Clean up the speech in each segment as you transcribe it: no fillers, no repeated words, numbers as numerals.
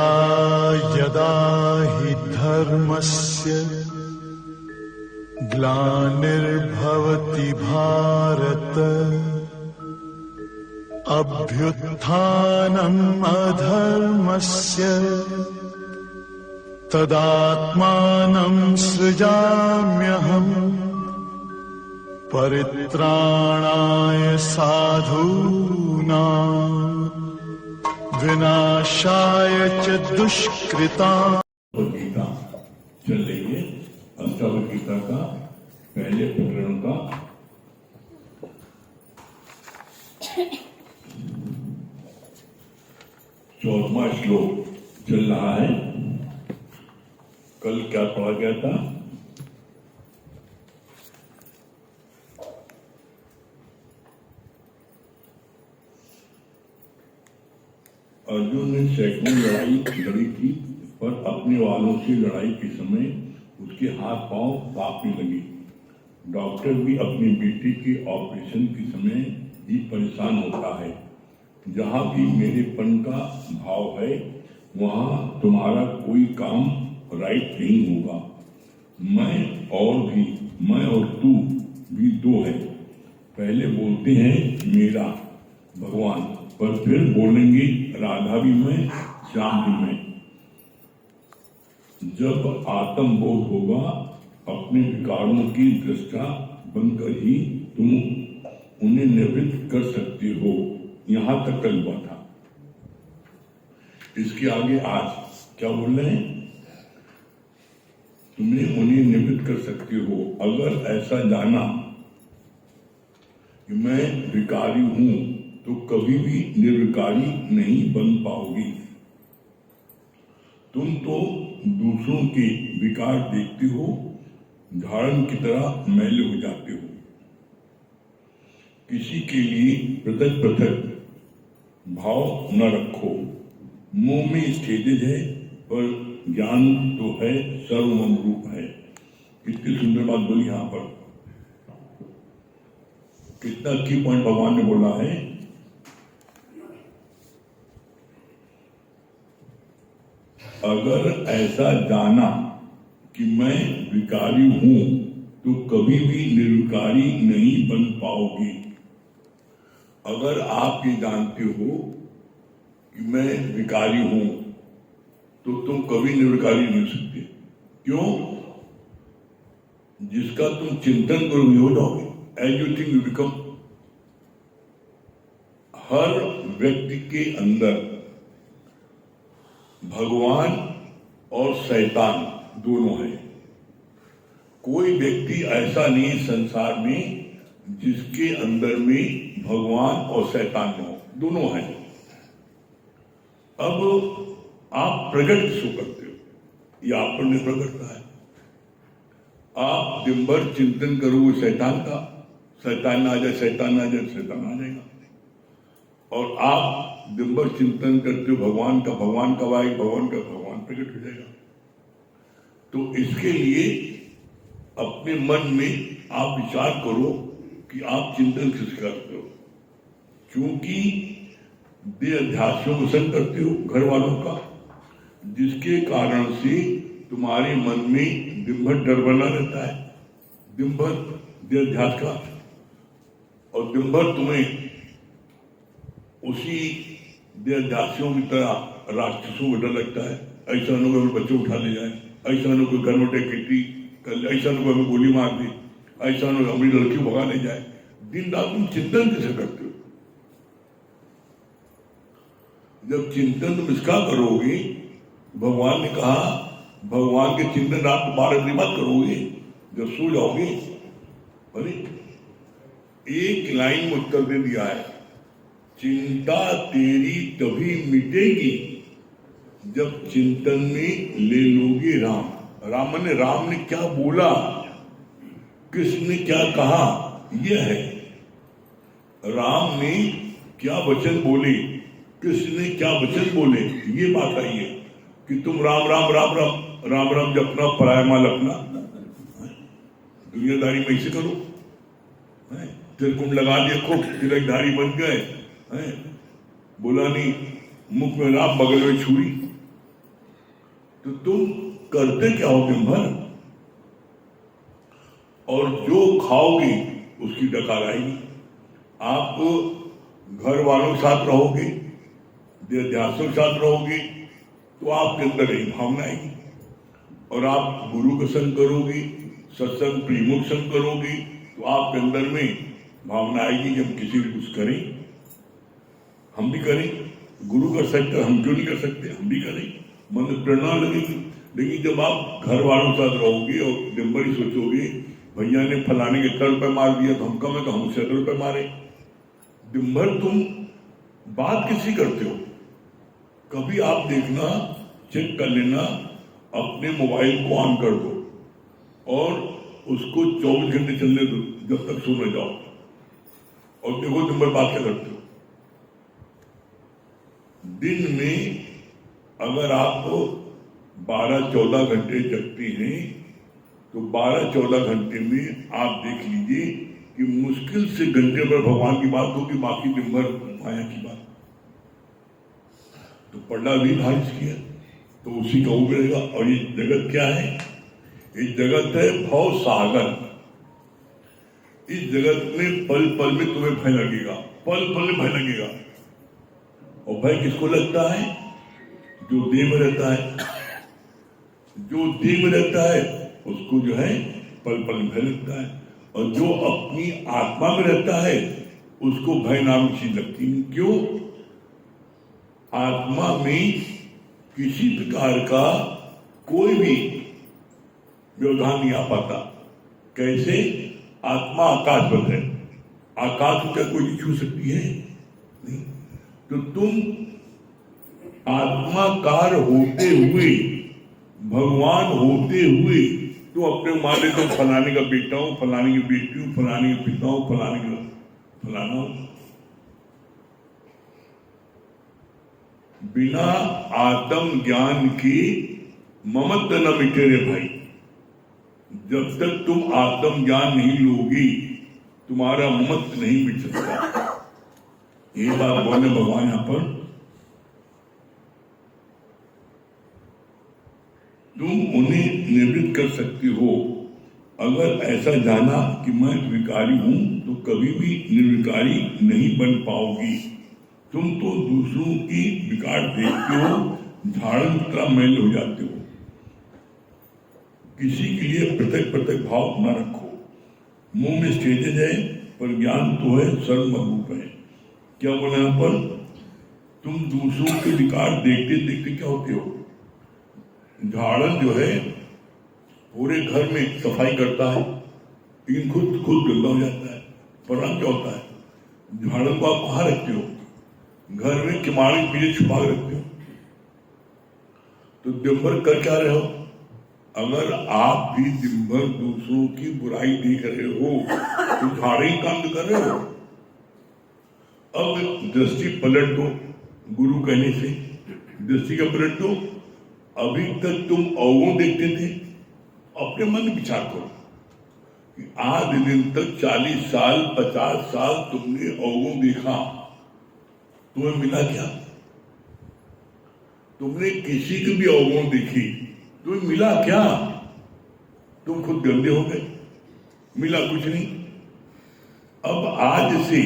यदा यदा हि धर्मस्य ग्लानिर्भवति भारत अभ्युत्थानम् अधर्मस्य तदात्मानं सृजाम्यहम् परित्राणाय साधूनां विनाशाय च दुष्कृताम्। गीता चल रही है। अष्टावक्र गीता का पहले प्रकरण का 14वां श्लोक चल रहा है। कल क्या पढ़ा गया था? अर्जुन ने सैकड़ों लड़ाई लड़ी थी, पर अपने वालों से लड़ाई के समय उसके हाथ पांव कांपने लगे। डॉक्टर भी अपनी बेटी के ऑपरेशन के समय ही परेशान होता है। जहाँ भी मेरेपन का भाव है वहाँ तुम्हारा कोई काम राइट नहीं होगा। मैं और तू भी दो है। पहले बोलते हैं मेरा भगवान, पर फिर बोलेंगे राधा भी मैं, श्याम भी मैं। जब आत्मबोध होगा अपने विकारों की दृष्टा बनकर ही तुम उन्हें निवृत्त कर सकते हो। यहां तक कल हुआ था। इसके आगे आज क्या बोल रहे हैं? तुम्हें उन्हें निवृत्त कर सकते हो अगर ऐसा जाना कि मैं विकारी हूं तो कभी भी निर्विकारी नहीं बन पाओगी। तुम तो दूसरों के विकार देखते हो, झाड़न की तरह मैले हो जाते हो। किसी के लिए पृथक पृथक भाव न रखो। मुंह में स्टेजेज है पर ज्ञान तो है, सर्वमम रूप है। कितनी सुंदर बात बोली यहां पर। कितना की पॉइंट भगवान ने बोला है। अगर ऐसा जाना कि मैं विकारी हूं तो कभी भी निर्विकारी नहीं बन पाओगे। अगर आप ये जानते हो कि मैं विकारी हूं तो तुम कभी निर्विकारी नहीं हो सकते। क्यों? जिसका तुम चिंतन करोगे हो जाओगे। As you think you become. हर व्यक्ति के अंदर भगवान और शैतान दोनों है। कोई व्यक्ति ऐसा नहीं संसार में जिसके अंदर में भगवान और शैतान न हो, दोनों है। अब आप प्रकट किसको करते हो ये आप पर निर्भर करता है। आप दिन भर चिंतन करोगे शैतान का, शैतान आ जाए, शैतान आ जाए, शैतान आ जाएगा। और आप दिन भर चिंतन करते हो भगवान का, भगवान कब आएगा, भगवान का, भगवान प्रकट हो जाएगा। तो इसके लिए अपने मन में आप विचार करो कि आप चिंतन किस करते हो। क्योंकि देह अध्यासों को संग करते हो घर वालों का, जिसके कारण से तुम्हारे मन में दिन भर डर बना रहता है, दिन भर देह अध्यास का। और दिन भर तुम्हें उसी देहदासियों की तरह राक्षसों को डर लगता है। ऐसा न हो बच्चे उठा ले जाए, ऐसा न कोई घर में डकैती कर ले, ऐसा न कोई हमें गोली मार दे, ऐसा न हमारी लड़की भगा ले जाए। दिन रात तुम चिंतन कैसे करते हो? जब चिंतन तुम इसका करोगे, भगवान ने कहा भगवान के चिंतन रात 12 बजे बात करोगे जब सो जाओगे। अरे एक लाइन में उत्तर दे दिया है, चिंता तेरी तभी मिटेगी जब चिंतन में ले लोगे राम। राम ने क्या बोला, किसने क्या कहा, यह है। राम ने क्या वचन बोले, किसने क्या वचन बोले, ये बात आई है कि तुम राम राम राम राम राम राम जपना, पराया माल अपना। दुनियादारी में ऐसे करो, तिलकुंड लगा दिया, खूब तिलकधारी बन गए, बोला नहीं मुख में राम बगल में छुरी। तो तुम करते क्या हो दिन भर? और जो खाओगे उसकी डकार आएगी। आप घर वालों के साथ रहोगे, देहासों के साथ रहोगे, तो आपके अंदर यही भावना आएगी। और आप गुरु का संग करोगे, सत्संग प्रेमों का संग करोगे, तो आपके अंदर में भावना आएगी कि हम किसी को कुछ करें, हम भी करें। गुरु कर सकते, हम क्यों नहीं कर सकते? हम भी करें, मन में प्रेरणा लगेगी। लेकिन जब आप घर वालों के साथ रहोगे और दिन भर ही सोचोगे भैया ने फलाने के 100 रुपये मार दिया तो हम कम है तो हम 100 रुपये मारे। दिन भर तुम बात किसी करते हो? कभी आप देखना, चेक कर लेना, अपने मोबाइल को ऑन कर दो और उसको 24 घंटे चलने दो जब तक सो न जाओ, और देखो दिन भर बात क्या करते हो। दिन में अगर आप 12-14 घंटे जगते हैं तो 12-14 घंटे में आप देख लीजिए कि मुश्किल से घंटे पर भगवान की बात होगी, बाकी दिन भर माया की बात। तो पढ़ना भी भारिश किया तो उसी का उगड़ेगा। और ये जगत क्या है? ये जगत है भव सागर। इस जगत में पल पल में तुम्हें भय लगेगा, पल पल में भय लगेगा। और भय किसको लगता है? जो देह में रहता है। जो देह में रहता है उसको जो है पल पल में भय लगता है, और जो अपनी आत्मा में रहता है उसको भय नाम की चीज लगती नहीं। क्यों? आत्मा में किसी प्रकार का कोई भी व्यवधान नहीं आ पाता। कैसे? आत्मा आकाशवत है, आकाश को क्या कोई छू सकती है? नहीं। तो तुम आत्माकार होते हुए, भगवान होते हुए, तो अपने मान ले तुम फलाने का बेटा हूं, फलाने की बेटी हूं, फलाने के पिता हूं, फलाने का फलाना हूं। बिना आत्म ज्ञान के ममत्व न मिटे रे भाई। जब तक तुम आत्म ज्ञान नहीं लोगी तुम्हारा ममत्व नहीं मिट सकता। ये बात बोले भगवान यहां पर। तुम उन्हें निवृत्त कर सकते हो। अगर ऐसा जाना कि मैं विकारी हूं तो कभी भी निर्विकारी नहीं बन पाओगी। तुम तो दूसरों की विकार देखते हो, झाड़न की तरह मैल हो जाते हो। किसी के लिए पृथक पृथक भाव न रखो। मुंह में स्टेजेज है पर ज्ञान तो है, सर्वरूप है। क्या बोला यहां पर? तुम दूसरों के विकार देखते देखते क्या होते हो? झाड़न जो है पूरे घर में सफाई करता है, लेकिन खुद गंदा हो जाता है। परिणाम क्या होता है? झाड़न को आप कहाँ रखते हो? घर में किमाड़ी के पीछे छुपा रखते हो। तो दिन भर कर क्या रहे हो? अगर आप भी दिन भर दूसरों की बुराई देख रहे हो तो झाड़े ही काम कर रहे हो। अब दृष्टि पलट दो, गुरु कहने से दृष्टि का पलट दो। अभी तक तुम अवगुण देखते थे, अपने मन में विचार करो कि आज दिन तक 40 साल 50 साल तुमने अवगुण देखा, तुम्हें मिला क्या? तुमने किसी की भी अवगुण देखी, तुम्हें मिला क्या? तुम खुद गंदे हो गए, मिला कुछ नहीं। अब आज से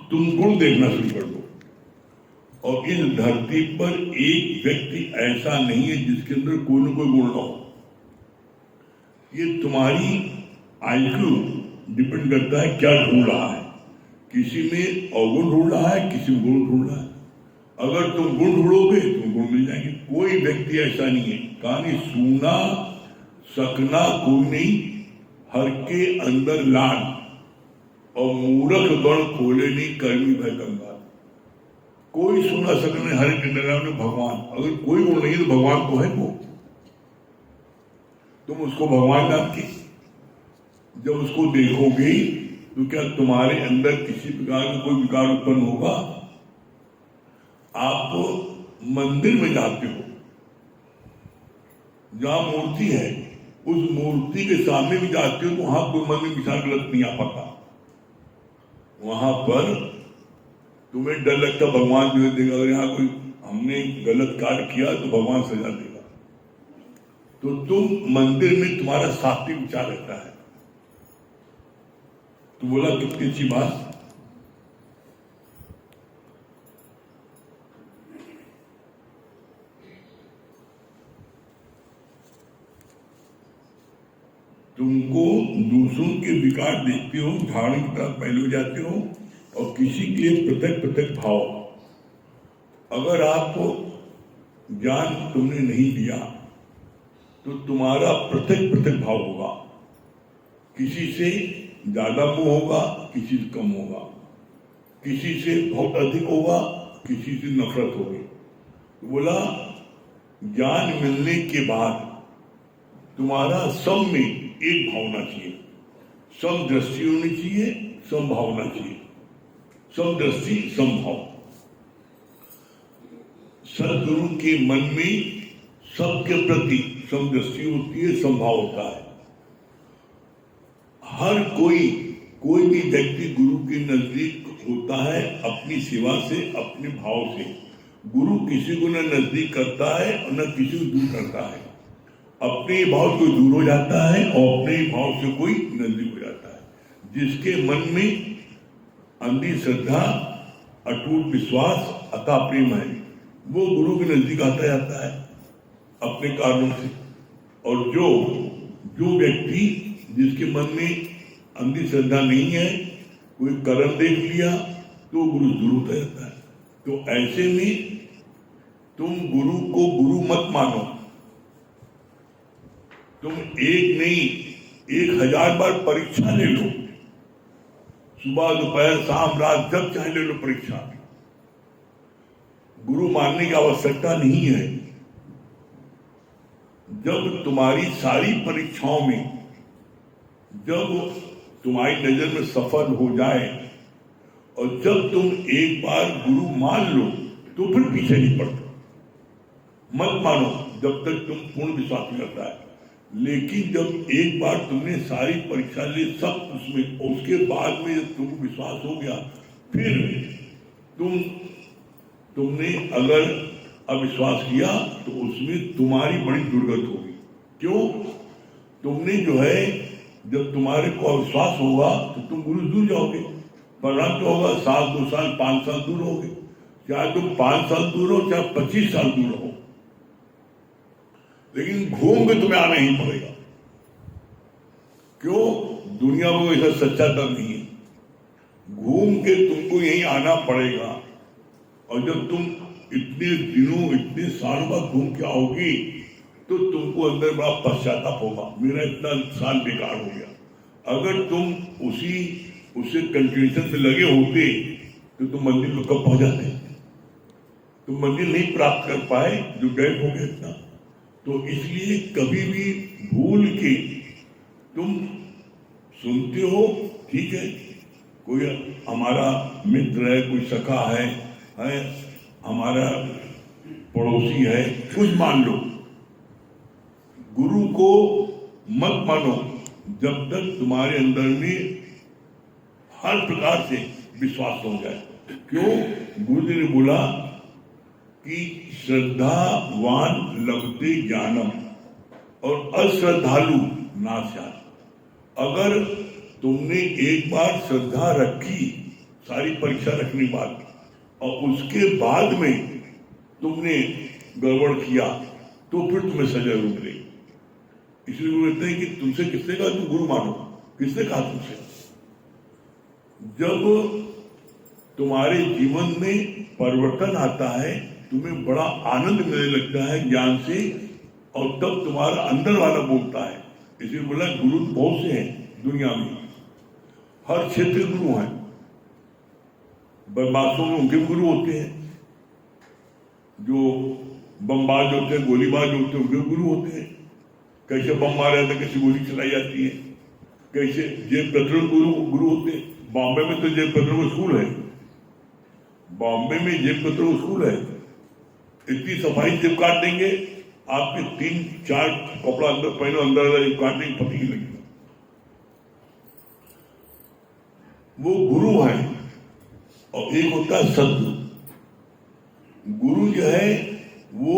तुम गुण देखना शुरू कर दो। और इस धरती पर एक व्यक्ति ऐसा नहीं है जिसके अंदर कोई ना कोई गुण ना हो। ये तुम्हारी आईक्यू डिपेंड करता है क्या ढूंढ रहा है। किसी में अवगुण ढूंढ रहा है, किसी में गुण ढूंढ रहा है। अगर तुम गुण ढूंढोगे तो गुण मिल जाएंगे। कोई व्यक्ति ऐसा नहीं है। कहानी सुना सकना कोई नहीं, हर के अंदर लान। और मूर्ख गण खोले नहीं, कर्मी भय कंगाल। कोई सुना सकने हर के अंदर में भगवान। अगर कोई गुण नहीं तो भगवान तो है वो। तुम उसको भगवान जान के जब उसको देखोगे तो क्या तुम्हारे अंदर किसी प्रकार का कोई विकार उत्पन्न होगा? आप मंदिर में जाते हो, जहां मूर्ति है उस मूर्ति के सामने भी जाते हो तो वहां कोई मन में विचार गलत नहीं आ पाता। वहां पर तुम्हें डर लगता भगवान जो देगा। अगर यहाँ कोई हमने गलत कार्य किया तो भगवान सजा देगा। तो तुम मंदिर में तुम्हारा सात्विक विचार रहता है। तो बोला कितनी अच्छी बात। तुमको दूसरों के विकार देखते हो, धारण की तरफ पहले हो जाते हो, और किसी के लिए पृथक पृथक भाव। अगर आप ज्ञान तुमने नहीं दिया तो तुम्हारा पृथक पृथक भाव होगा। किसी से ज्यादा मोह होगा, किसी से कम होगा, किसी से बहुत अधिक होगा, किसी से नफरत होगी। बोला ज्ञान मिलने के बाद तुम्हारा सब में एक भावना चाहिए, सम दृष्टि होनी चाहिए, सम भावना चाहिए। सम दृष्टि सम भाव। सदगुरु के मन में सबके प्रति समदृष्टि होती है, संभाव होता है। हर कोई भी व्यक्ति गुरु के नजदीक होता है अपनी सेवा से, अपने भाव से। गुरु किसी को न नजदीक करता है और न किसी को दूर करता है। अपने भाव से कोई दूर हो जाता है और अपने भाव से कोई नजदीक हो जाता है। जिसके मन में अंधी श्रद्धा, अटूट विश्वास, अथाह प्रेम है, वो गुरु के नजदीक आता जाता है अपने कारणों से। और जो व्यक्ति जिसके मन में अंधी श्रद्धा नहीं है, कोई कर्म देख लिया, तो गुरु दूर होता जाता है। तो ऐसे में तुम गुरु को गुरु मत मानो। तुम एक नहीं 1000 बार परीक्षा ले लो, सुबह दोपहर शाम रात जब चाहे ले लो परीक्षा। गुरु मानने की आवश्यकता नहीं है। जब तुम्हारी सारी परीक्षाओं में जब तुम्हारी नजर में सफल हो जाए और जब तुम एक बार गुरु मान लो तो फिर पीछे नहीं पड़ता। मत मानो जब तक तुम पूर्ण विश्वास नहीं करता है। लेकिन जब एक बार तुमने सारी परीक्षा ली सब उसमें, उसके बाद में जब तुमको विश्वास हो गया, फिर तुमने अगर अविश्वास किया तो उसमें तुम्हारी बड़ी दुर्गत होगी। क्यों? तुमने जो है, जब तुम्हारे को अविश्वास होगा तो तुम गुरु दूर जाओगे। परिणाम क्या होगा? 1 2 साल 5 साल दूर होगे। चाहे तुम 5 साल दूर हो, चाहे 25 साल दूर हो, लेकिन घूम के तुम्हें आना ही पड़ेगा। क्यों? दुनिया में ऐसा सच्चा दर नहीं है। घूम के तुमको यहीं आना पड़ेगा। और जब तुम इतने दिनों, इतने सालों बाद घूम के आओगी तो तुमको अंदर बड़ा पश्चाताप होगा, मेरा इतना साल बेकार हो गया। अगर तुम उसे कंटिन्यूशन में लगे होते तो तुम मंदिर को कब पहुंच जाते? तुम मंदिर नहीं प्राप्त कर पाए जो गैप हो गया इतना। तो इसलिए कभी भी भूल के तुम सुनते हो, ठीक है, कोई हमारा मित्र है, कोई सखा है, हमारा पड़ोसी है, कुछ मान लो। गुरु को मत मानो जब तक तुम्हारे अंदर में हर प्रकार से विश्वास हो जाए। क्यों? गुरु जी ने बोला कि श्रद्धावान लभते ज्ञानम और अश्रद्धालु नाशान। अगर तुमने एक बार श्रद्धा रखी, सारी परीक्षा रखने के बाद, और उसके बाद में तुमने गड़बड़ किया तो फिर तुम्हें सजा जरूर मिलेगी। इसलिए वो कहते हैं कि तुमसे किसने कहा तुम गुरु मानो? किसने कहा तुमसे? जब तुम्हारे जीवन में परिवर्तन आता है, तुम्हें बड़ा आनंद मिलने लगता है ज्ञान से, और तब तुम्हारा अंदर वाला बोलता है। इसलिए बोला गुरु बहुत से हैं दुनिया में, हर क्षेत्र गुरु हैं। बदमाशों में उनके गुरु होते हैं, जो बमबाज होते हैं, गोलीबाज होते हैं, उनके गुरु होते हैं। कैसे बम मारा जाता है, कैसे गोली चलाई जाती है, कैसे जेब कतरों गुरु होते हैं। बॉम्बे में तो जेब कतरों स्कूल है, बॉम्बे में जेब कतरों स्कूल है। इतनी सफाई जेब काट देंगे, आपके 3-4 कपड़ा अंदर पहनो, अंदर काटने की पता ही लगेगा। वो गुरु है। और एक होता है सदगुरु। गुरु जो है वो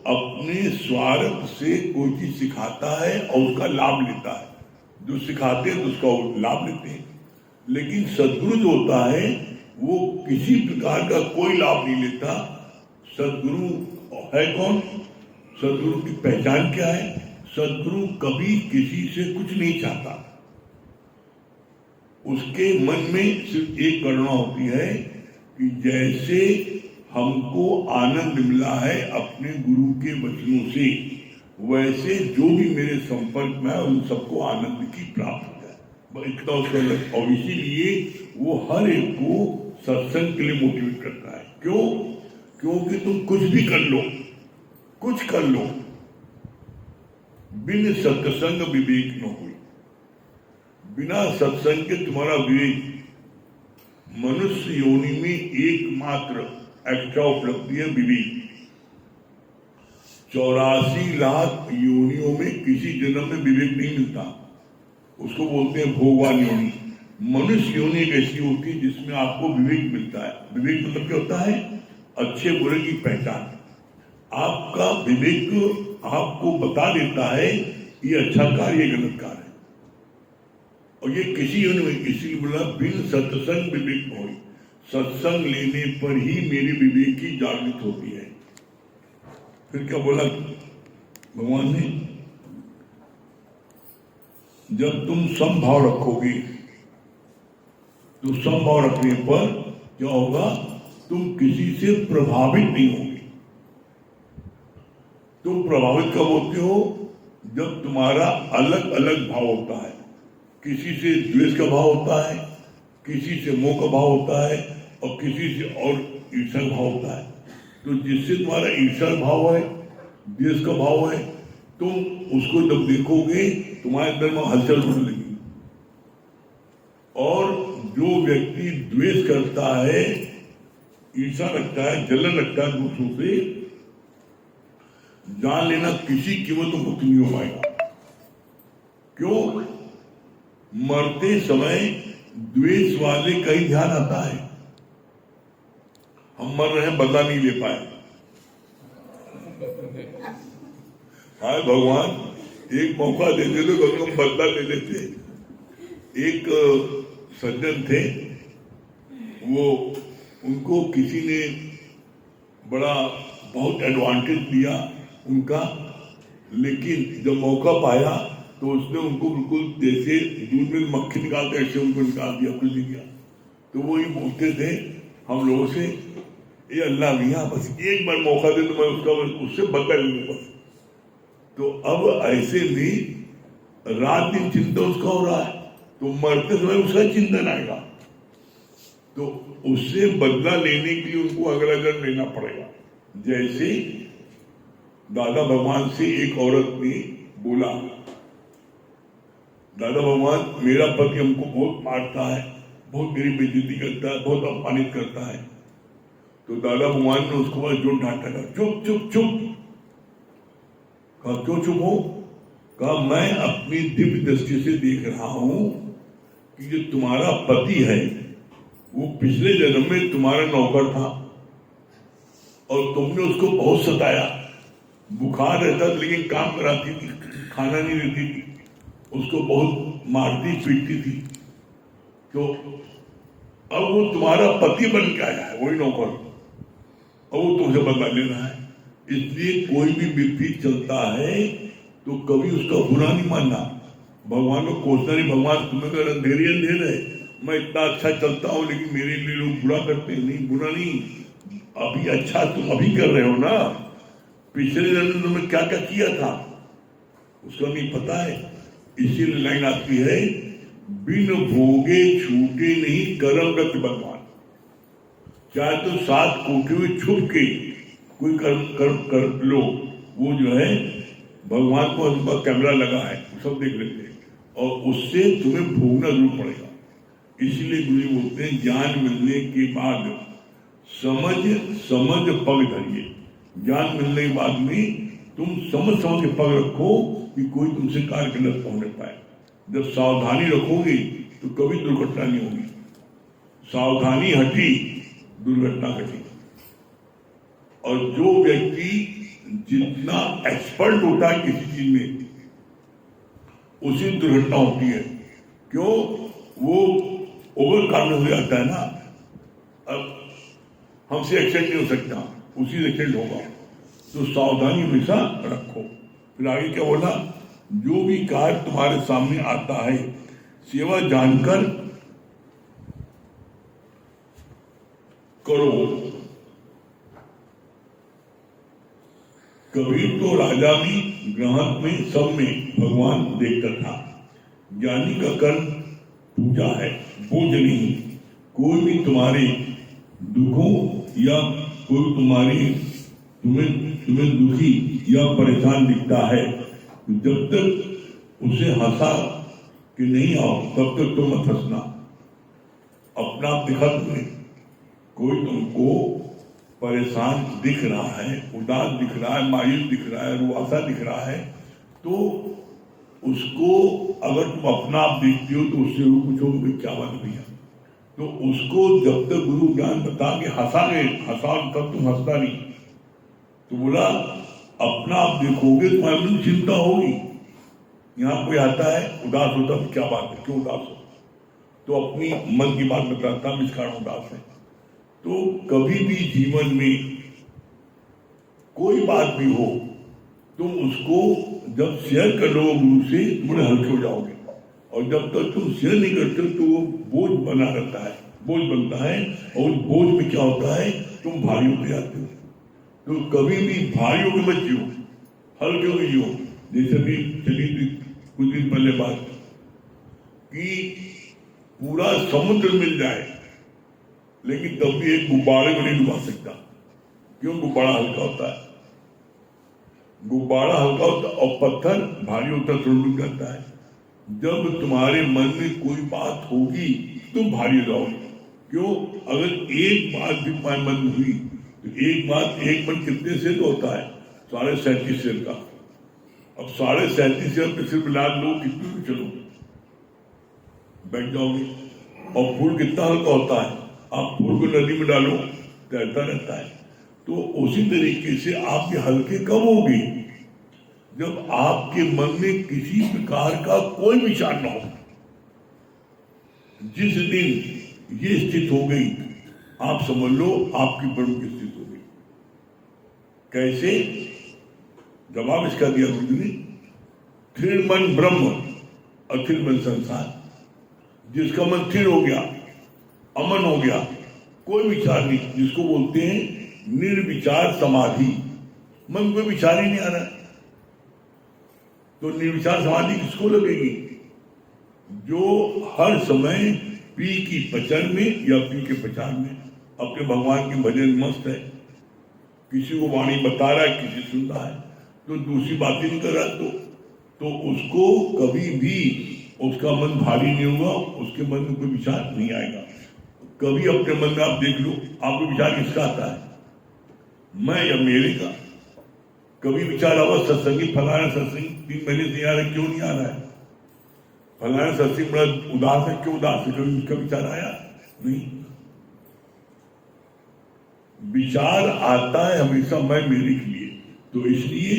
अपने स्वार्थ से कोई चीज सिखाता है और उसका लाभ लेता है। जो सिखाते हैं तो उसका वो लाभ लेते हैं, लेकिन सदगुरु जो होता है वो किसी प्रकार का कोई लाभ नहीं लेता। सदगुरु है कौन? सदगुरु की पहचान क्या है? सदगुरु कभी किसी से कुछ नहीं चाहता। उसके मन में सिर्फ एक करुणा होती है कि जैसे हमको आनंद मिला है अपने गुरु के वचनों से, वैसे जो भी मेरे संपर्क में है उन सबको आनंद की प्राप्त हो जाए, इतना उसका लक्ष्य। और इसीलिए वो हर एक को सत्संग के लिए मोटिवेट करता है। क्यों? क्योंकि तुम कुछ भी कर लो, कुछ कर लो, बिन सत्संग विवेक न हुई। बिना सत्संग के तुम्हारा विवेक, मनुष्य योनि में एकमात्र एक्स्ट्रा उपलब्धि है विवेक। 84 लाख योनियों में किसी जन्म में विवेक नहीं मिलता, उसको बोलते हैं भोगवान योनि। मनुष्य योनि एक ऐसी होती है जिसमें आपको विवेक मिलता है। विवेक मतलब क्या होता है? अच्छे बुरे की पहचान। आपका विवेक आपको बता देता है ये अच्छा कार्य, ये गलत कार्य है। और ये किसी योनि में, इसीलिए बोला बिन सत्संग विवेक हो। सत्संग लेने पर ही मेरे विवेक की जागृत होती है। फिर क्या बोला भगवान ने? जब तुम समभाव रखोगे, तो समभाव रखने पर क्या होगा? तुम किसी से प्रभावित नहीं होगे। तुम प्रभावित कब होते हो? जब तुम्हारा अलग अलग भाव होता है। किसी से द्वेष का भाव होता है, किसी से मोह का भाव होता है, और किसी से और ईर्ष्या भाव होता है। तो जिससे तुम्हारा ईर्ष्या भाव है, द्वेष का भाव है, तुम उसको जब देखोगे तुम्हारे अंदर में हलचल होने लगेगी। और जो व्यक्ति द्वेष करता है, ईर्ष्या रखता है, जलन रखता है दूसरों से, जान लेना किसी कीमत में मुक्त नहीं हो पाएगा। क्यों? मरते समय द्वेष वाले का ही ध्यान आता है। हम मर रहे हैं, बदला नहीं ले पाए। हाय भगवान, एक मौका दे दे तो हम बदला ले लेते। एक सज्जन थे, वो उनको किसी ने बड़ा बहुत एडवांटेज दिया उनका, लेकिन जब मौका पाया तो उसने उनको बिल्कुल जैसे दूध में मक्खी निकालते ऐसे उनको निकाल दिया, कुछ नहीं किया। तो वो ही बोलते थे हम लोगों से, ये अल्लाह मियां बस एक बार मौका दे तो मैं उससे बदला ले लूंगा। तो अब ऐसे भी रात दिन चिंता उसका हो रहा है, तो मरते समय उसका चिंतन आएगा, तो उससे बदला लेने के लिए उनको अगला जन्म लेना पड़ेगा। जैसे दादा भगवान से एक औरत ने बोला, दादा भगवान मेरा पति हमको बहुत मारता है, बहुत मेरी बेइज्जती करता है, बहुत अपमानित करता है। तो दादा भगवान ने उसको बाद जो डांटा, चुप चुप चुप। कहा क्यों चुप हो? कहा मैं अपनी दिव्य दृष्टि से देख रहा हूं कि जो तुम्हारा पति है वो पिछले जन्म में तुम्हारा नौकर था और तुमने उसको बहुत सताया। बुखार रहता था लेकिन काम कराती थी, खाना नहीं देती थी, उसको बहुत मारती पीटती थी। तो अब वो तुम्हारा पति बन के आया है, वही नौकर, और वो तुमसे बदला ले रहा है। इसलिए कोई भी व्यक्ति चलता है तो कभी उसका बुरा नहीं मानना, भगवान को कोसना नहीं। भगवान तुम्हें अगर अंधेरे अंधेर है, मैं इतना अच्छा चलता हूँ लेकिन मेरे लिए लोग बुरा करते हैं। नहीं, बुरा नहीं, अभी अच्छा तुम अभी कर रहे हो ना, पिछले जन्म में तुमने क्या क्या किया था उसका नहीं पता है। इसीलिए लाइन आती है, बिन भोगे छूटे नहीं कर्म रत भगवान। चाहे तो 7 कोठे में छुप के कोई कर्म कर लो, वो जो है भगवान को उनका कैमरा लगा है, सब देख लेते हैं, और उससे तुम्हें भोगना जरूर पड़ेगा। इसलिए गुरु जी बोलते हैं, ज्ञान मिलने के बाद समझ पग धरिए। ज्ञान मिलने के बाद में तुम समझ के पग रखो कि कोई तुमसे कार्य गलत होने पाए। जब सावधानी रखोगे तो कभी दुर्घटना नहीं होगी। सावधानी हटी, दुर्घटना घटी। और जो व्यक्ति जितना एक्सपर्ट होता है किसी चीज में उसी दुर्घटना होती है। क्यों? वो ओवर कॉन्फिडेंस हो जाता है ना, अब हमसे एक्सीडेंट नहीं हो सकता, उसी से एक्सीडेंट होगा। तो सावधानी हमेशा रखो। फिर आगे क्या बोला? जो भी कार्य तुम्हारे सामने आता है सेवा जानकर करो। कबीर तो राजा भी ग्राहक में सब में भगवान देखता था। ज्ञानी का कर्म पूजा है, बोझ नहीं। कोई भी तुम्हारे दुखों या कोई तुम्हें दुखी या परेशान दिखता है, जब तक उसे हंसा कि नहीं आओ तब तक तुम मत हंसना। अपना आप दिखा तुमने, कोई तुमको परेशान दिख रहा है, उदास दिख रहा है, मायूस दिख रहा है, रुआसा दिख रहा है, तो उसको अगर तुम अपना आप देखते हो तो उससे वो पूछोगे क्या बात भैया, तो उसको जब तक गुरु ज्ञान बता के हंसा तब तुम हंसता नहीं। तो बोला अपना आप देखोगे तो मन में चिंता होगी। यहाँ कोई आता है उदास होता है, क्या बात है, क्यों उदास हो? तो अपनी मन की बात बताता हूं, इस कारण उदास है। तो कभी भी जीवन में कोई बात भी हो तुम उसको जब शेयर कर लो गुरु से, बड़े हल्के हो जाओगे। और जब तक तुम शेयर नहीं करते तो वो बोझ बना रहता है, बोझ बनता है। और उस बोझ में क्या होता है, तुम भारी होते जाते हो। तो कभी भी भारी होकर मत जियो, हल्के होकर जियो। जैसे भी चली थी कुछ दिन पहले बात कि पूरा समुद्र मिल जाए लेकिन तब भी एक गुब्बारे को नहीं डुबा सकता। क्यों? गुब्बारा हल्का होता है, गुब्बारा हल्का होता है और पत्थर भारी होता है, तो डूब जाता है। जब तुम्हारे मन में कोई बात होगी तुम भारी हो जाओगे। क्यों? अगर एक बात भी तुम्हारे मन में हुई तो एक मन कितने सेर होता है? 37.5 सेर का। अब 37.5 सेर पे सिर्फ मिला लो, कितने भी चलो बैठ जाओगे। और फूल कितना हल्का होता है, आप फूल को नदी में डालो तैरता रहता है। तो उसी तरीके से आप ये हल्के कब होगे? जब आपके मन में किसी प्रकार का कोई विचार न हो। जिस दिन ये स्थिति हो गई आप समझ लो आपकी बड़ों की स्थिति हो गई। कैसे? जवाब इसका दिया गुरु ने, स्थिर मन ब्रह्म अखिल मन संसार। जिसका मन स्थिर हो गया, अमन हो गया, कोई विचार नहीं, जिसको बोलते हैं निर्विचार समाधि। मन को विचार ही नहीं आ रहा है, तो निर्विचार समाधि किसको लगेगी? जो हर समय पी की पचर में या पी के पचार में अपने भगवान के भजन मस्त है। किसी को वाणी बता रहा है, किसी सुन रहा है, तो दूसरी बातें नहीं कर रहा, तो उसको कभी भी उसका मन भारी नहीं होगा, उसके मन में कोई विचार नहीं आएगा। कभी अपने मन में आप देख लो, आपको विचार किसका आता है, मैं या मेरे का? कभी विचार आवा सत्संगी फलाना सत्संग 3 महीने से आ रहा है, क्यों नहीं आ रहा है? फलाना सत्संग बड़ा उदास है, क्यों उदास है? कभी उसका विचार आया नहीं। विचार आता है हमेशा मैं मेरे के लिए। तो इसलिए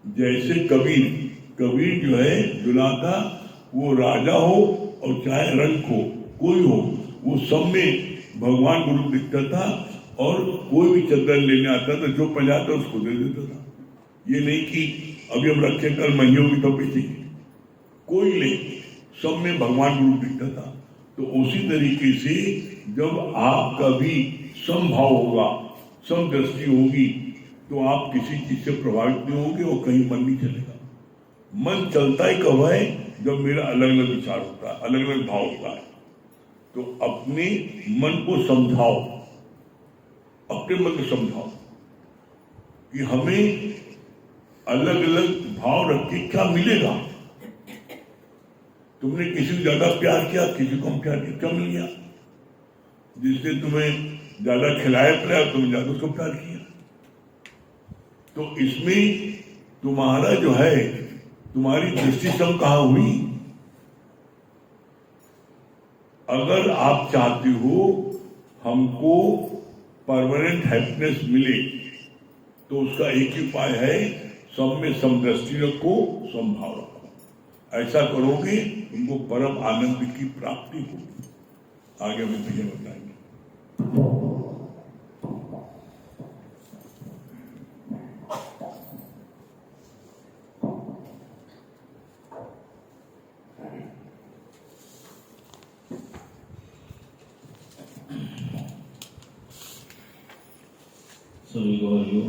जैसे कबीर जो है जुला था, वो राजा हो और चाहे रंग हो कोई हो, वो सब में भगवान को रूप दिखता था। और कोई भी चंदन लेने आता था, जो पजाता उसको दे देता था। ये नहीं कि अभी हम रखे कल महियों की तो बेचेंगे, कोई ले, सब में भगवान को रूप दिखता था। तो उसी तरीके से जब आपका भी समभाव होगा, समदृष्टि होगी, तो आप किसी चीज से प्रभावित नहीं होंगे और कहीं मन नहीं चलेगा। मन चलता ही कब है? जब मेरा अलग अलग विचार होता है, अलग अलग भाव होता है। तो अपने मन को समझाओ, अपने मन को समझाओ कि हमें अलग अलग भाव रख के क्या मिलेगा। तुमने किसी को ज्यादा प्यार किया, किसी को कम प्यार किया, क्या मिल गया? जिसने तुम्हें ज्यादा खिलाया पिलाया, तुमने ज्यादा उसको प्यार किया। तो इसमें तुम्हारा जो है, तुम्हारी दृष्टि सम कहां हुई? अगर आप चाहते हो हमको परमानेंट हैप्पीनेस मिले, तो उसका एक ही उपाय है, सब में समदृष्टि रखो, समभाव रखो। ऐसा करोगे तुमको परम आनंद की प्राप्ति होगी। आगे हम भैया बताएंगे। सभी गौरियों,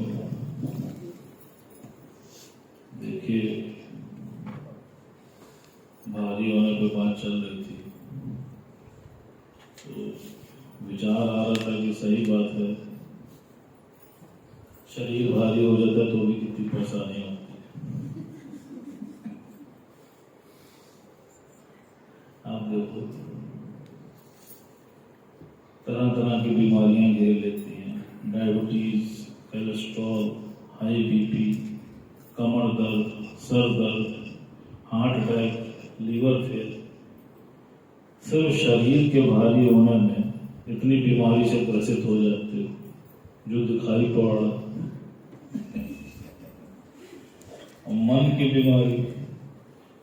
देखिए भारी होने पे बात चल रही थी तो विचार आ रहा था कि सही बात है, शरीर भारी हो जाता है तो भी कितनी परेशानी होती है। आप देखो तरह तरह की बीमारियां घेर लेती हैं, डायबिटीज, कोलेस्ट्रॉल, हाई बीपी, कमर दर्द, सर दर्द, हार्ट अटैक, लीवर फेल। सिर्फ शरीर के भारी होने में इतनी बीमारी से ग्रसित हो जाते हो जो दिखाई पड़ रहा। और मन की बीमारी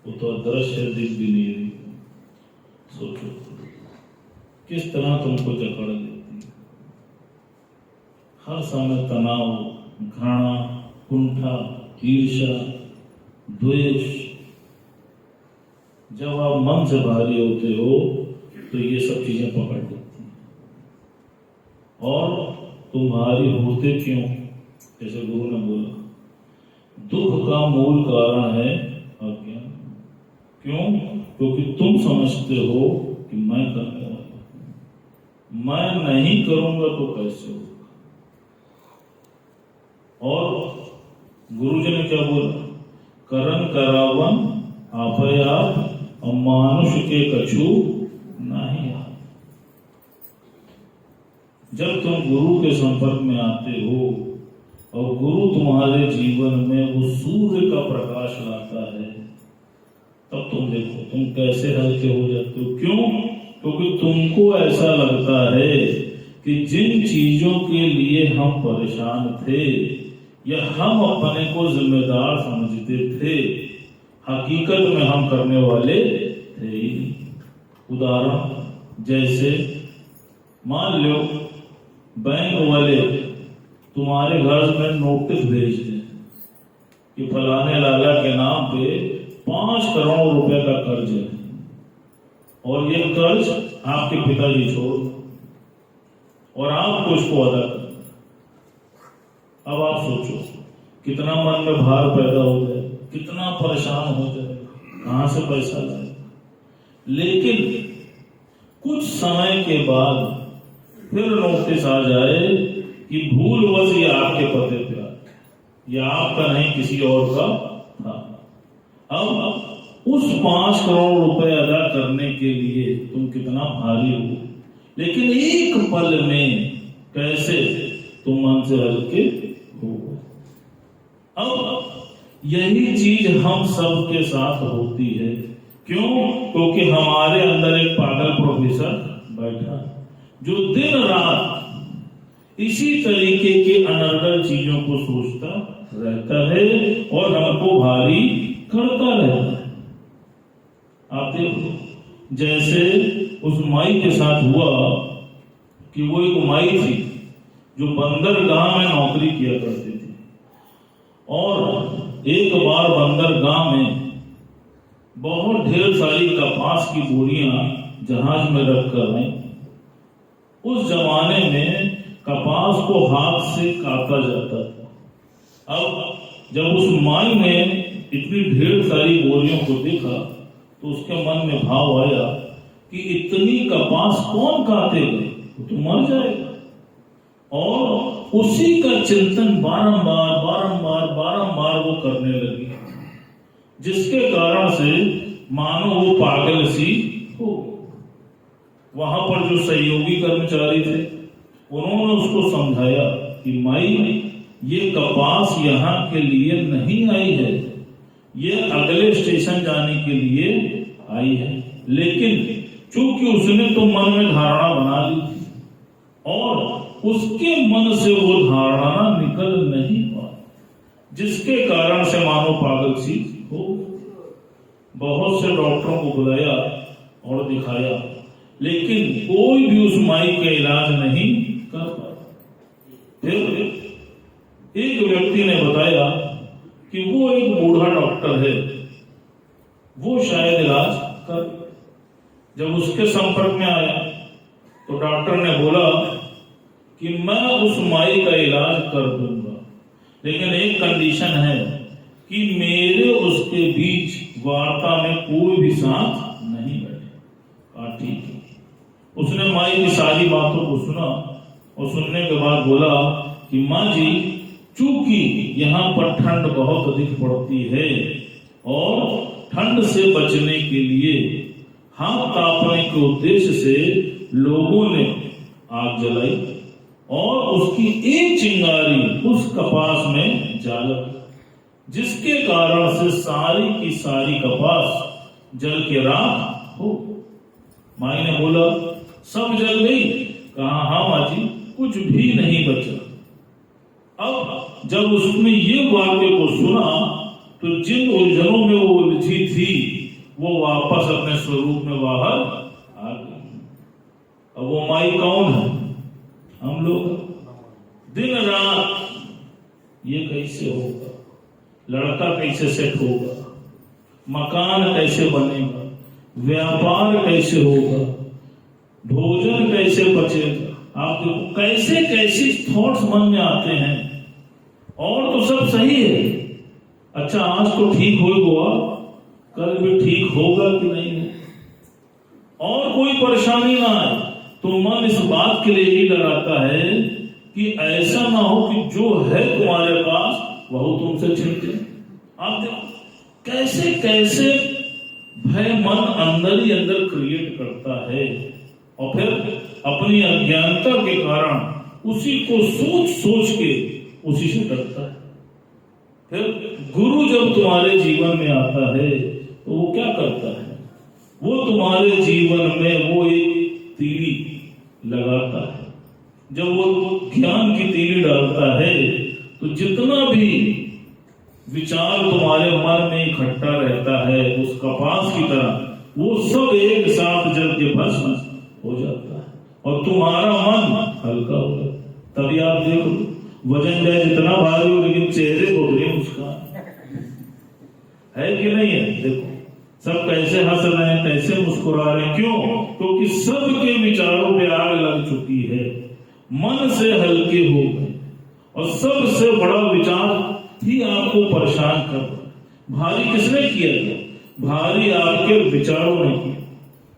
वो तो अदृश्य दिख भी नहीं रही। सोचो किस तरह तुमको जकड़ लेती है। हर समय तनाव, घृणा, कुंठा, ईर्ष्या, द्वेष। जब आप मन से भारी होते हो तो ये सब चीजें पकड़ लेती हैं। और तुम भारी होते क्यों? जैसे गुरु ने बोला, दुख का मूल कारण है अज्ञान। क्यों? क्योंकि तुम समझते हो कि मैं करने वाला, मैं नहीं करूंगा तो कैसे होगा। और गुरुजी ने क्या बोला? करन करावन आपयाप मानुष के कछु नहीं। जब तुम गुरु के संपर्क में आते हो और गुरु तुम्हारे जीवन में वो सूर्य का प्रकाश लाता है, तब तुम देखो तुम कैसे हल्के हो जाते हो। क्यों? क्योंकि तुमको ऐसा लगता है कि जिन चीजों के लिए हम परेशान थे या हम अपने को जिम्मेदार समझते थे, हकीकत में हम करने वाले थे ही नहीं। उदाहरण जैसे मान लो बैंक वाले तुम्हारे घर में नोटिस भेज दें कि फलाने लाला के नाम पे 5 करोड़ रुपए का कर्ज है और ये कर्ज आपके पिताजी छोड़ और आपको इसको अदा करना। अब आप सोचो कितना मन में भार पैदा हो जाए, कितना परेशान हो जाए, कहां से पैसा लाए। लेकिन कुछ समय के बाद फिर नोटिस आ जाए कि भूलवश ये आपके पते पे आ, या आपका नहीं किसी और का था। अब उस 5 करोड़ रुपए अदा करने के लिए तुम कितना भारी हो, लेकिन एक पल में कैसे तुम मन से हल्के हो। अब यही चीज हम सब के साथ होती है। क्यों? क्योंकि हमारे अंदर एक पागल प्रोफेसर बैठा जो दिन रात इसी तरीके के अनर्गल चीजों को सोचता रहता है और हमको भारी करता रहता है। आप देखो जैसे उस माई के साथ हुआ कि वो एक माई थी जो बंदरगाह में नौकरी किया करती थी और एक बार बंदरगाह में बहुत ढेर सारी कपास की बोरियां जहाज में रखकर आई। उस जमाने में कपास को हाथ से काटा जाता था। अब जब उस माई ने इतनी ढेर सारी बोरियों को देखा तो उसके मन में भाव आया कि इतनी कपास कौन काटेगा, तो मर जाएगा। और उसी का चिंतन बारंबार बारंबार बारंबार वो करने लगी, जिसके कारण से मानो वो पागल सी हो। वहां पर जो सहयोगी कर्मचारी थे उन्होंने उसको समझाया कि माई ये कपास यहाँ के लिए नहीं आई है, ये अगले स्टेशन जाने के लिए आई है। लेकिन चूंकि उसने तो मन में धारणा बना ली थी और उसके मन से वो धारणा निकल नहीं पाई, जिसके कारण से मानो पागल सी हो। बहुत से डॉक्टरों को बुलाया और दिखाया, लेकिन कोई भी उस माई का इलाज नहीं कर पाया। फिर एक व्यक्ति ने बताया कि वो एक बूढ़ा डॉक्टर है, वो शायद इलाज कर। जब उसके संपर्क में आया तो डॉक्टर ने बोला कि मैं उस माई का इलाज कर दूंगा, लेकिन एक कंडीशन है कि मेरे उसके बीच वार्ता में कोई भी साथ नहीं बैठे। कहा ठीक है। उसने माई की सारी बातों को सुना और सुनने के बाद बोला कि माँ जी, चूंकि यहाँ पर ठंड बहुत अधिक पड़ती है और ठंड से बचने के लिए हाथ तापने के उद्देश्य से लोगों ने आग जलाई और उसकी एक चिंगारी उस कपास में जल, जिसके कारण से सारी की सारी कपास जल के राख हो। माई ने बोला सब जल गई? कहा हाँ माँ जी, कुछ भी नहीं बचा। अब जब उसने ये वाक्य को सुना तो जिन उलझनों में वो उलझी थी वो वापस अपने स्वरूप में बाहर आ गई। अब वो माई कौन है? हम लोग। दिन रात ये कैसे होगा, लड़का कैसे सेट होगा, मकान कैसे बनेगा, व्यापार कैसे होगा, भोजन कैसे बचेगा, आप देखो कैसे कैसे थॉट्स मन में आते हैं। और तो सब सही है, अच्छा आज तो ठीक हो गया, कल भी ठीक होगा कि नहीं है, और कोई परेशानी ना आए तो मन इस बात के लिए ही डराता है कि ऐसा ना हो कि जो है तुम्हारे पास वह तुमसे छीन ले। आप देखो कैसे कैसे भय मन अंदर ही अंदर क्रिएट करता है और फिर अपनी अज्ञानता के कारण उसी को सोच सोच के उसी से डरता है। फिर गुरु जब तुम्हारे जीवन में आता है तो वो क्या करता है? वो तुम्हारे जीवन में वो एक तीली लगाता है। जब वो ज्ञान की तीली डालता है तो जितना भी विचार तुम्हारे मन में इकट्ठा रहता है उस कपास की तरह वो सब एक साथ जल के भस्म हो जाता है और तुम्हारा मन हल्का हो जाता है। तभी आप देखो वजन चाहे जितना भारी हो लेकिन चेहरे को भी मुस्कान है कि नहीं है? देखो सब कैसे हंस रहे हैं, कैसे मुस्कुरा रहे हैं। क्यों? क्योंकि सबके विचारों पे आग लग चुकी है, मन से हल्के हो गए और सबसे बड़ा विचार ही आपको परेशान कर रहा। भारी किसने किया था? भारी आपके विचारों ने किया।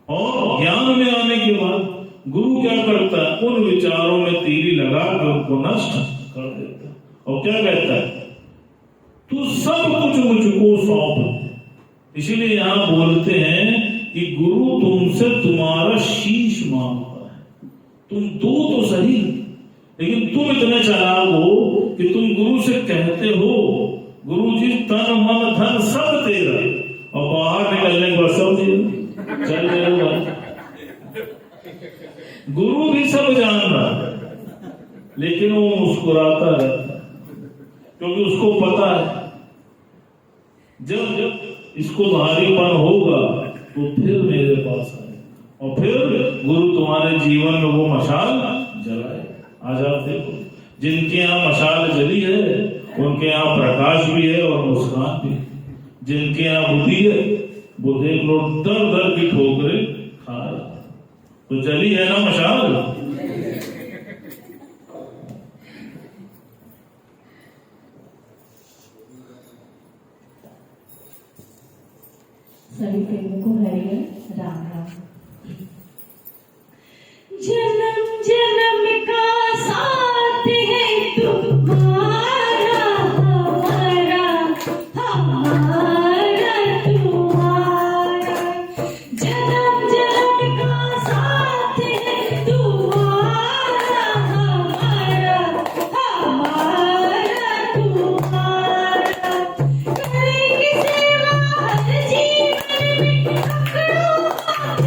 और ज्ञान में आने के बाद गुरु क्या करता है? उन विचारों में तीली लगा कर उनको नष्ट कर देता है और क्या कहता है? तू सब कुछ मुझको सौंप दे। इसीलिए यहां बोलते हैं कि गुरु तुमसे तुम्हारा शीश मांगता है। तुम दो तो सही, लेकिन तुम इतने चालाक हो कि तुम गुरु से कहते हो गुरु जी तन मन धन सब तेरा, और बाहर निकलने के बाद सब तेरा चल रहे। गुरु भी सब जान रहा है लेकिन वो मुस्कुराता रहता है क्योंकि उसको पता है जब इसको भारीपन होगा तो फिर मेरे पास आए और फिर गुरु तुम्हारे जीवन में वो मशाल जलाए। आज आप देखो जिनके यहाँ मशाल जली है उनके यहाँ प्रकाश भी है और मुस्कान भी। जिनके यहाँ बुद्धि है वो देख लो दर दर की ठोकरें खा रहा, तो जली है ना मशाल। सभी प्रेमियों को हरे राम राम। जन्म जन्म का साथ है तुम्हारा हमारा, हमारा तुम्हारा। जन्म जन्म का साथ है तुम्हारा हमारा, हमारा तुम्हारा। करेंगे सेवा हर जीवन में, पकड़ो हाथ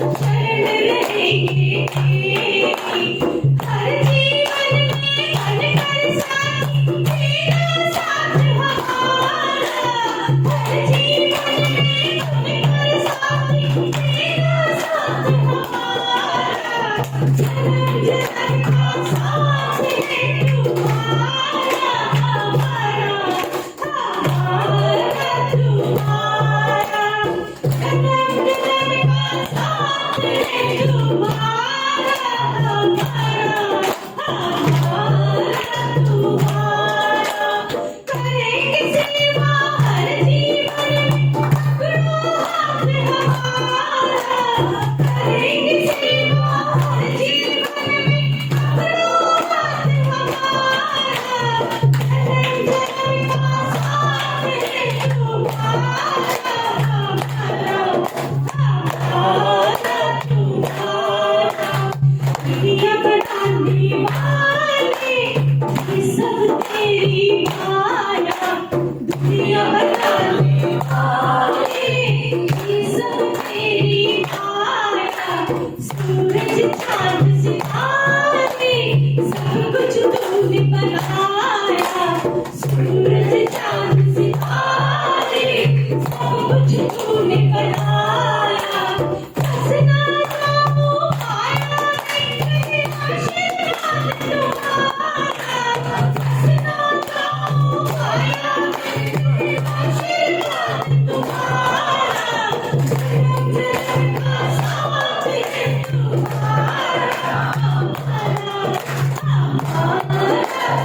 शरण रहेंगे तेरी। हर जीवन में बन कर साथी तेरा साथ हमारा। हर जीवन में बन कर साथी तेरा साथ हमारा। जन्म जन्म का साथ है तुम्हारा हमारा, हमारा तुम्हारा। जन्म जन्म का साथ है तुम्हारा हमारा, हमारा तुम्हारा। करेंगे सेवा हर जीवन में पकड़ो हाथ हमारा। करेंगे सेवा हर जीवन में पकड़ो हाथ हमारा। जन्म जन्म का साथ है तुम्हारा हमारा, हमारा तुम्हारा। दुनिया बनाने वाले ये सब तेरी माया। दुनिया बनाने वाले ये सब तेरी माया। सूरज चांद सितारे सब कुछ तूने बनाया। सूरज चांद सितारे सब कुछ तूने बनाया। फंसना जाऊं माया में कहीं आशीर्वाद तुम्हारा। फंसना जाऊं माया में कहीं आशीर्वाद तुम्हारा। जन्म जन्म का साथ है तुम्हारा हमारा, हमारा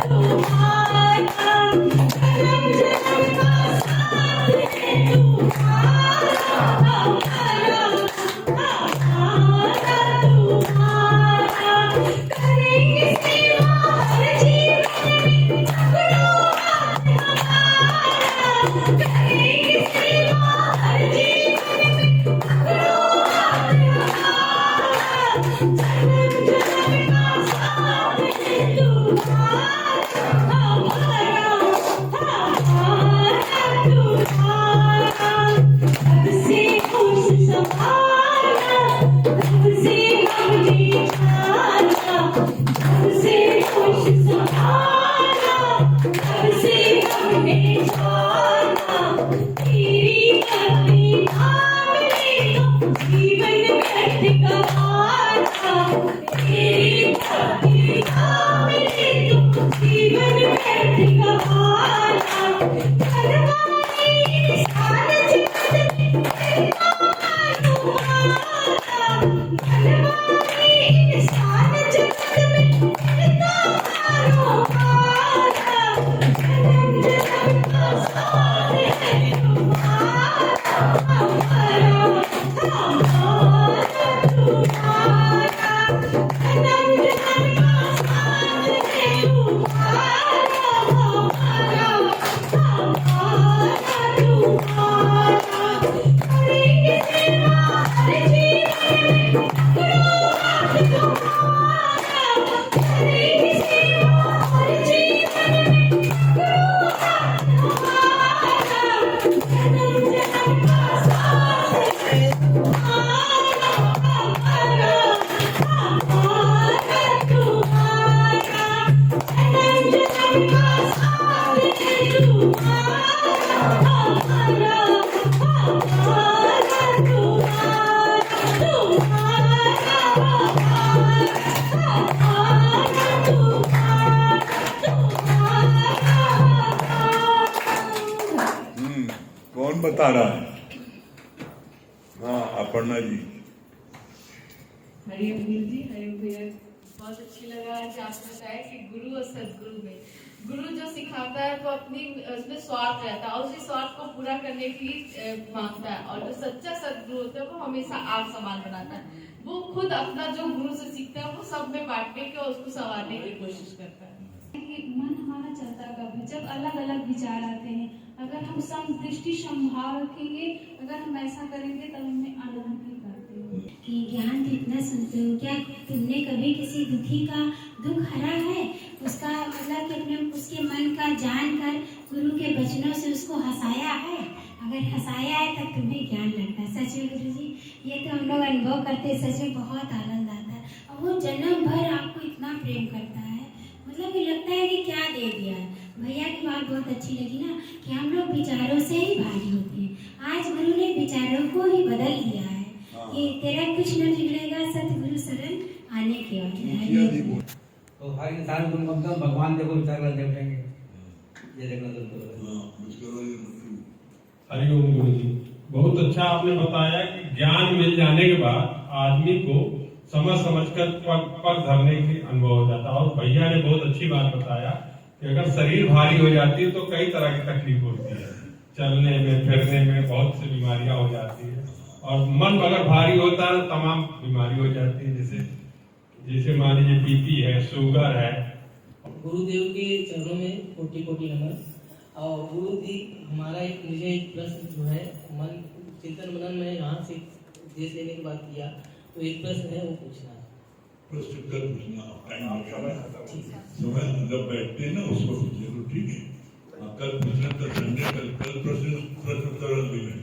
तुम्हारा। जन्म जन्म का साथ है तुम्हारा हमारा, हमारा तुम्हारा। करेंगे सेवा हर जीवन में पकड़ो हाथ हमारा। करेंगे सेवा हर जीवन में पकड़ो हाथ हमारा। जन्म जन्म का साथ है तुम्हारा हमारा, हमारा तुम्हारा। अब से होश संभालना, अब से हमने जाना। अब से होश संभालना, अब से हमने जाना। तेरी भक्ति नाम ले तो जीवन व्यर्थ गवाना। तेरी भक्ति नाम ले तो जीवन व्यर्थ गवाना। करवाई इंसान जगत में तेरा तुम्हारा। करवाई इंसान जगत में तेरा तुम्हारा। जन्म जन्म का साथ है तुम्हारा हमारा, हमारा तुम्हारा। जन्म जन्म का साथ है तुम्हारा हमारा, हमारा तुम्हारा। करेंगे सेवा हर जीवन में पकड़ो हाथ तुम्हारा। करेंगे सेवा हर जीवन में पकड़ो हाथ हमारा। जन्म जन्म का साथ है तुम्हारा हमारा, हमारा तुम्हारा। जन्म जन्म का साथ है तुम्हारा हमारा, हमारा तुम्हारा। तुम्हारा हमारा, हमारा तुम्हारा, तुम्हारा हमारा। कौन बता रहा है? हाँ, अपर्णा जी। हरिओम गुरु जी, हरिओम भैया। बहुत अच्छी लगा आज आपने बताया कि गुरु और सदगुरु में गुरु जो सिखाता है वो अपनी उसमें स्वार्थ रहता है और उसी स्वार्थ को पूरा करने की मांगता है। और जो सच्चा सदगुरु होता है वो हमेशा आग समान बनाता है। वो खुद अपना जो गुरु से सीखता है वो सब में बांटने की और उसको संवारने की कोशिश करता है। मन हमारा चलता कब है जब अलग अलग विचार आते हैं। अगर हम समदृष्टि संभाव रखेंगे, अगर हम ऐसा करेंगे तब हमें आनंद भी करते हैं। कि ज्ञान तो इतना सुनते हो, क्या तुमने कभी किसी दुखी का दुख हरा है? उसका मतलब कि अपने उसके मन का जान कर गुरु के वचनों से उसको हंसाया है? अगर हंसाया है तब तुम्हें ज्ञान लगता है। सच में गुरु जी, ये तो हम लोग अनुभव करते हैं, सच में बहुत आनंद आता है। और वो जन्म भर आपको इतना प्रेम करता है, मतलब कि लगता है कि क्या दे दिया है। भैया की बात बहुत अच्छी लगी ना कि हम लोग विचारों से ही भारी होते हैं। आज गुरु ने विचारों को ही बदल दिया है कि तेरा कुछ न बिगड़ेगा, सतगुरु शरण आने के बाद। तो हर इंसान को मतलब भगवान देखो विचार कर देखेंगे, ये देखना हरिओम गुरु जी, बहुत अच्छा आपने बताया कि ज्ञान मिल जाने के बाद आदमी को समझ कर पग धरने की अनुभव हो जाता है। और भैया ने बहुत अच्छी बात बताया कि अगर शरीर भारी हो जाती है तो कई तरह की तकलीफ होती है, चलने में फिरने में बहुत सी बीमारियां हो जाती है। और मन अगर भारी होता है तो तमाम बीमारी हो जाती है, जैसे मान लीजिए बीपी है, शुगर है। गुरुदेव के चरणों में कोटि कोटि नमन। और गुरु जी हमारा मुझे एक प्रश्न जो है मन चिंतन मनन में यहाँ से देश लेने के बाद किया, तो एक प्रश्न है वो पूछना है। प्रश्न कर पूछना, समय जब बैठते हैं ना उस वक्त जरूर, ठीक है। कल पूछना तो संडे, कल प्रश्न उत्तर देंगे।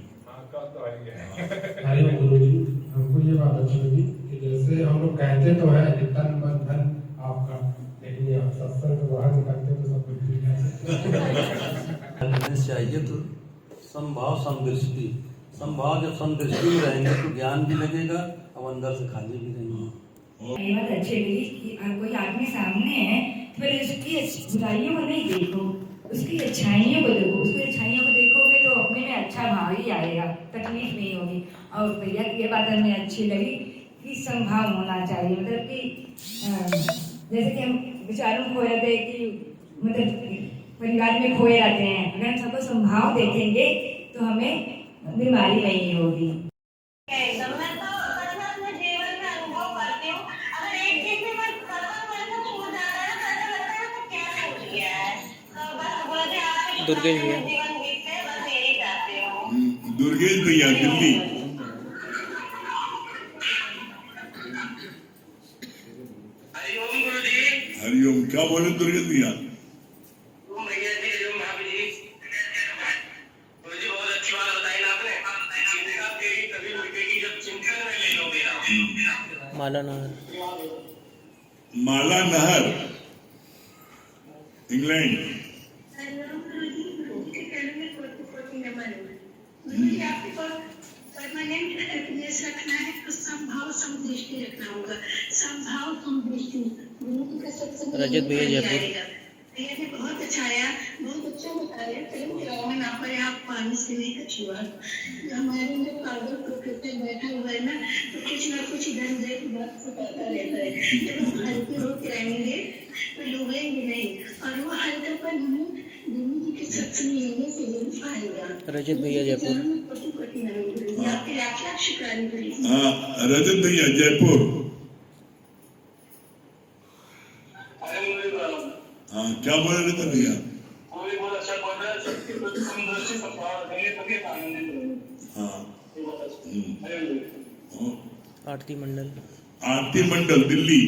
हरिओम गुरु जी, हमको ये बात अच्छी लगी कि जैसे हम लोग कहते तो है कि तन मन धन आपका, लेकिन ये आप सत्संग से बाहर निकलते तो सब कुछ चाहिए। तो संभाव समदृष्टि, संभाव जब समदृष्टि में रहेंगे तो ज्ञान भी लगेगा और अंदर से खाली भी रहेंगे। ये बात अच्छी लगी कि कोई आदमी सामने है तो फिर उसकी बुराइयों को नहीं देखो, उसकी अच्छाइयों को देखो। उसकी अच्छाइयों को देखोगे तो अपने में अच्छा भाव ही आएगा, तकलीफ नहीं होगी। और भैया की ये बात हमें अच्छी लगी कि संभाव होना चाहिए, मतलब कि जैसे कि हम विचारों में खोए रहते हैं कि मतलब परिवार में खोए रहते हैं, अगर हम सबको संभाव देखेंगे तो हमें बीमारी नहीं होगी। दुर्गेश भैया, दुर्गेश भैया दिल्ली। हरिओम, क्या बोले दुर्गेश भैया? माला नहर, माला नहर, इंग्लैंड। परमानेंट हैप्पीनेस रखना है तो संभाव समदृष्टि रखना होगा। संभाव समदृष्टि रजत भैया जयपुर। भैया ने बहुत अच्छा आया, बहुत अच्छा बताया। फिल्म के रावण आप पर आप पानी से नहीं कछुआ। हमारे में पागल प्रोफेसर बैठा हुआ है ना, तो कुछ ना कुछ इधर उधर की बात से पता रहता है। जब हम हल्के होकर रहेंगे तो डूबेंगे नहीं, और वो हल्कापन हमें गुरु जी के सत्संग लेने से जरूर आएगा। रजत भैया जयपुर। हाँ, रजत भैया जयपुर। हाँ, क्या बोल रहे थे भैया? हाँ, आरती मंडल, आरती मंडल दिल्ली।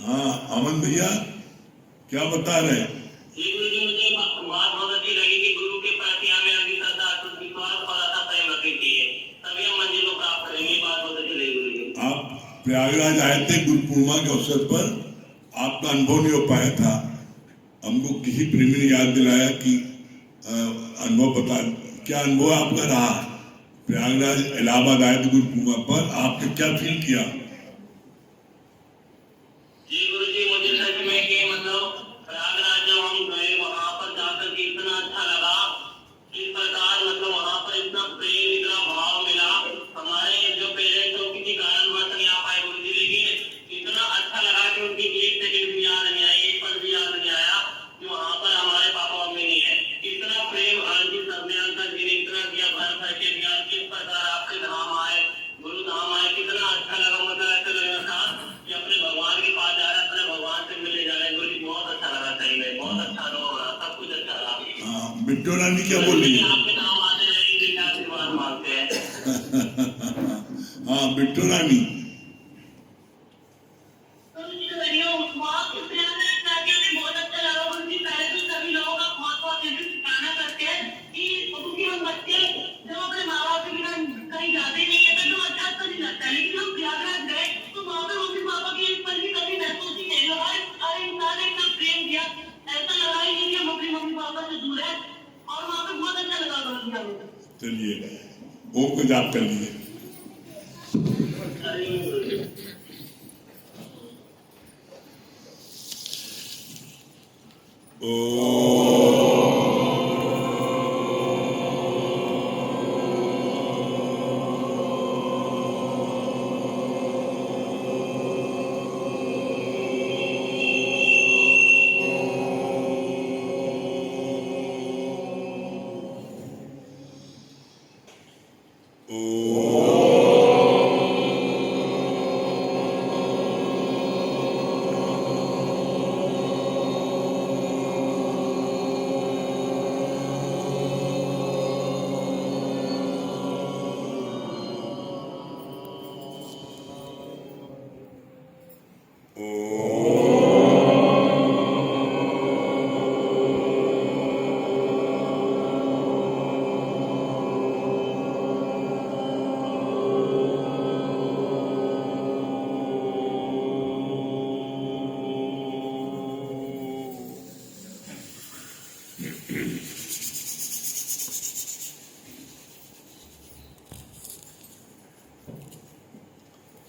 हाँ, अमन भैया क्या बता रहे हैं? मुझे बात बहुत अच्छी लगी कि गुरु के प्रति हमें अभी श्रद्धा, विश्वास और आस्था प्रेम रखनी चाहिए, तभी हम मंजिल को प्राप्त करेंगे। बात बहुत अच्छी लगी। आप प्रयागराज आए थे गुरु पूर्णिमा के अवसर पर, आपका अनुभव नहीं हो पाया था। हमको किसी प्रेमी ने याद दिलाया कि अनुभव बता, क्या अनुभव आपका रहा? प्रयागराज इलाहाबाद आए थे गुरु पूर्णिमा पर, आपने क्या फील किया? जी गुरु जी, मुझे सच में कि मतलब प्रयागराज जब हम गए वहाँ पर जाकर के इतना अच्छा लगा। इस प्रकार मतलब वहाँ पर इतना प्रेम, इतना भाव मिला। हमारे जो पेरेंट्स हो किसी कारणवश नहीं आ पाए गुरु जी, लेकिन इतना अच्छा लगा कि उनकी एक सेकंड भी याद नहीं आई, एक पल भी याद नहीं आया कि वहाँ पर हमारे पापा मम्मी नहीं है। इतना प्रेम हर चीज सबने अंकल जी ने इतना दिया, भर भर के दिया। किस प्रकार आपके धाम आए, गुरु धाम आए, कितना अच्छा लगा। मतलब ऐसे लगा था कि अपने भगवान के पास जा रहे, अपने भगवान से मिलने जा रहे। गुरु जी बहुत अच्छा लगा, सही में बहुत अच्छा अनुभव रहा, सब कुछ अच्छा लगा। बिट्टू रानी क्या बोल रही है? आपके धाम आते रहेंगे, आशीर्वाद मांगते हैं। हाँ, बिट्टू रानी। तो नमः। चलिए ओम को जाप कर लीजिए।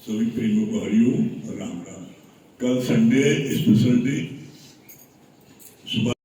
सभी प्रेमियों को हरिओम और राम राम। कल संडे स्पेशल डे